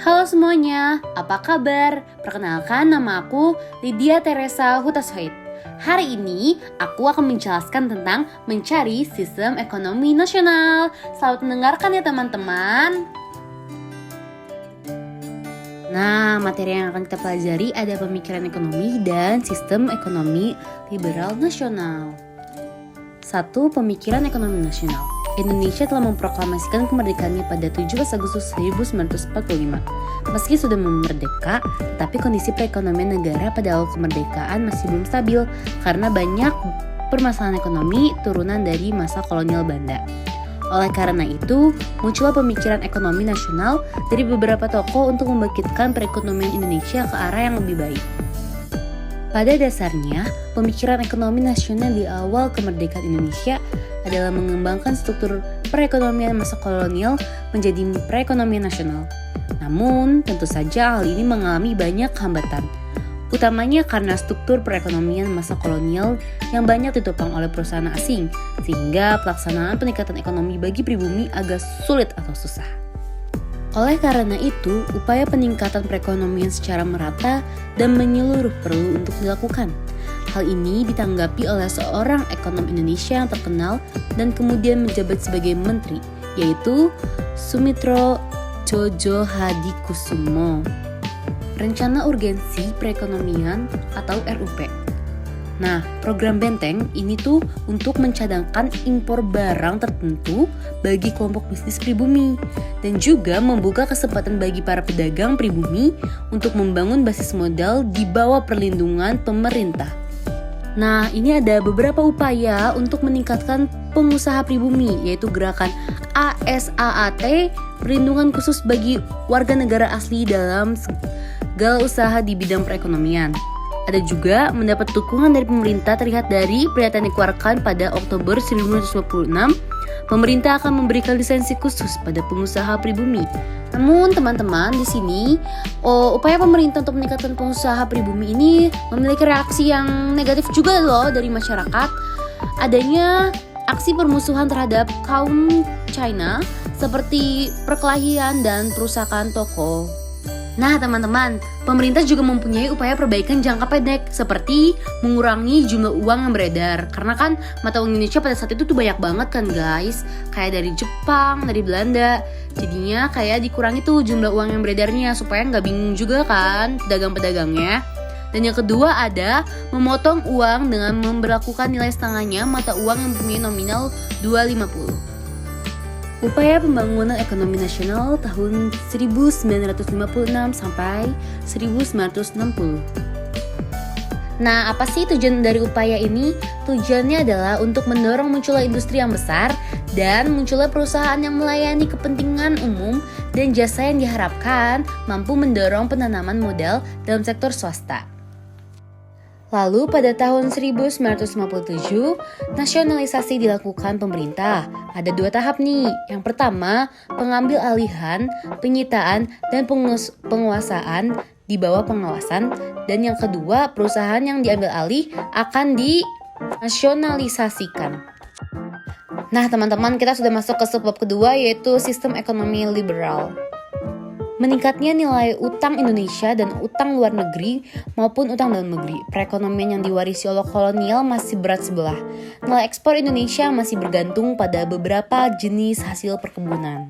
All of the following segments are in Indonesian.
Halo semuanya, apa kabar? Perkenalkan, nama aku Lydia Teresa Hutashoid. Hari ini aku akan menjelaskan tentang mencari sistem ekonomi nasional. Selamat mendengarkan ya teman-teman. Nah, materi yang akan kita pelajari ada pemikiran ekonomi dan sistem ekonomi liberal nasional. 1. Pemikiran ekonomi nasional. Indonesia telah memproklamasikan kemerdekaannya pada 17 Agustus 1945. Meski sudah merdeka, tetapi kondisi perekonomian negara pada awal kemerdekaan masih belum stabil karena banyak permasalahan ekonomi turunan dari masa kolonial Belanda. Oleh karena itu, muncullah pemikiran ekonomi nasional dari beberapa tokoh untuk membangkitkan perekonomian Indonesia ke arah yang lebih baik. Pada dasarnya, pemikiran ekonomi nasional di awal kemerdekaan Indonesia adalah mengembangkan struktur perekonomian masa kolonial menjadi perekonomian nasional. Namun, tentu saja hal ini mengalami banyak hambatan, utamanya karena struktur perekonomian masa kolonial yang banyak ditopang oleh perusahaan asing, sehingga pelaksanaan peningkatan ekonomi bagi pribumi agak sulit atau susah. Oleh karena itu, upaya peningkatan perekonomian secara merata dan menyeluruh perlu untuk dilakukan. Hal ini ditanggapi oleh seorang ekonom Indonesia yang terkenal dan kemudian menjabat sebagai menteri, yaitu Sumitro Djodjohadikusumo. Rencana Urgensi Perekonomian atau RUP. Nah, program Benteng ini tuh untuk mencadangkan impor barang tertentu bagi kelompok bisnis pribumi dan juga membuka kesempatan bagi para pedagang pribumi untuk membangun basis modal di bawah perlindungan pemerintah. Nah, ini ada beberapa upaya untuk meningkatkan pengusaha pribumi, yaitu gerakan ASAAT, perlindungan khusus bagi warga negara asli dalam segala usaha di bidang perekonomian. Ada juga mendapat dukungan dari pemerintah terlihat dari pernyataan yang dikeluarkan pada Oktober 1956, pemerintah akan memberikan lisensi khusus pada pengusaha pribumi. Namun teman-teman di sini, upaya pemerintah untuk meningkatkan pengusaha pribumi ini memiliki reaksi yang negatif juga loh dari masyarakat. Adanya aksi permusuhan terhadap kaum China seperti perkelahian dan perusakan toko. Nah teman-teman, pemerintah juga mempunyai upaya perbaikan jangka pendek seperti mengurangi jumlah uang yang beredar. Karena kan mata uang Indonesia pada saat itu tuh banyak banget kan guys, kayak dari Jepang, dari Belanda. Jadinya kayak dikurangi tuh jumlah uang yang beredarnya supaya nggak bingung juga kan pedagang-pedagangnya. Dan yang kedua ada memotong uang dengan memberlakukan nilai setengahnya mata uang yang mempunyai nominal 250. Upaya pembangunan ekonomi nasional tahun 1956 sampai 1960. Nah, apa sih tujuan dari upaya ini? Tujuannya adalah untuk mendorong munculnya industri yang besar dan munculnya perusahaan yang melayani kepentingan umum dan jasa yang diharapkan mampu mendorong penanaman modal dalam sektor swasta. Lalu pada tahun 1957, nasionalisasi dilakukan pemerintah. Ada 2 tahap nih. Yang pertama, pengambil alihan, penyitaan, dan penguasaan di bawah pengawasan. Dan yang kedua, perusahaan yang diambil alih akan dinasionalisasikan. Nah teman-teman, kita sudah masuk ke subbab kedua, yaitu sistem ekonomi liberal. Meningkatnya nilai utang Indonesia dan utang luar negeri maupun utang dalam negeri. Perekonomian yang diwarisi oleh kolonial masih berat sebelah. Nilai ekspor Indonesia masih bergantung pada beberapa jenis hasil perkebunan.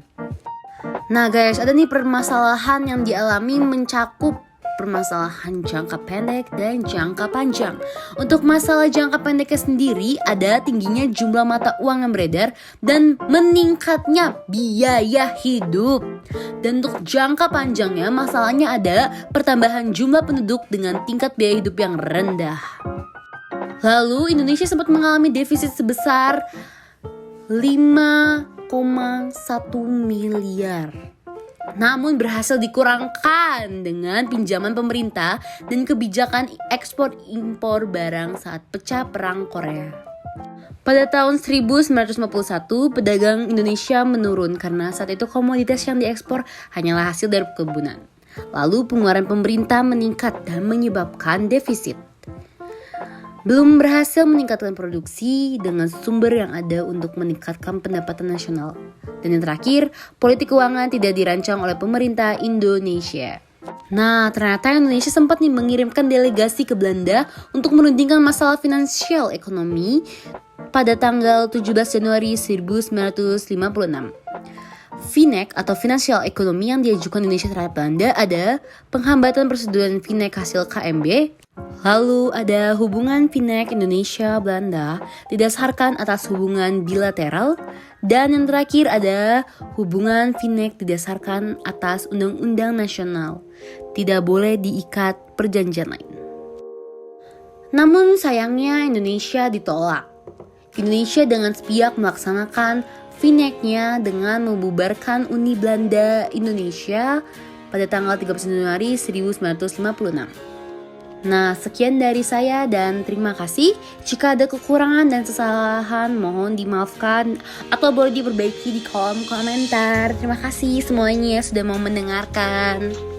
Nah guys, ada nih permasalahan yang dialami mencakup permasalahan jangka pendek dan jangka panjang. Untuk masalah jangka pendeknya sendiri ada tingginya jumlah mata uang yang beredar dan meningkatnya biaya hidup. Dan untuk jangka panjangnya masalahnya ada pertambahan jumlah penduduk dengan tingkat biaya hidup yang rendah. Lalu Indonesia sempat mengalami defisit sebesar 5,1 miliar. Namun berhasil dikurangkan dengan pinjaman pemerintah dan kebijakan ekspor impor barang saat pecah perang Korea. Pada tahun 1951, pedagang Indonesia menurun karena saat itu komoditas yang diekspor hanyalah hasil dari perkebunan. Lalu pengeluaran pemerintah meningkat dan menyebabkan defisit. belum berhasil meningkatkan produksi dengan sumber yang ada untuk meningkatkan pendapatan nasional. Dan yang terakhir, politik keuangan tidak dirancang oleh pemerintah Indonesia. Nah, ternyata Indonesia sempat nih mengirimkan delegasi ke Belanda untuk menundingkan masalah finansial ekonomi pada tanggal 17 Januari 1956. FINEC atau Financial Economy yang diajukan Indonesia terhadap Belanda ada penghambatan persetujuan FINEC hasil KMB. Lalu ada hubungan FINEC Indonesia-Belanda didasarkan atas hubungan bilateral. Dan yang terakhir ada hubungan FINEC didasarkan atas undang-undang nasional. Tidak boleh diikat perjanjian lain. Namun sayangnya Indonesia ditolak. Indonesia dengan sepihak melaksanakan FINEC-nya dengan membubarkan Uni Belanda Indonesia pada tanggal 30 Januari 1956. Nah, sekian dari saya dan terima kasih. Jika ada kekurangan dan kesalahan, mohon dimaafkan atau boleh diperbaiki di kolom komentar. Terima kasih semuanya sudah mau mendengarkan.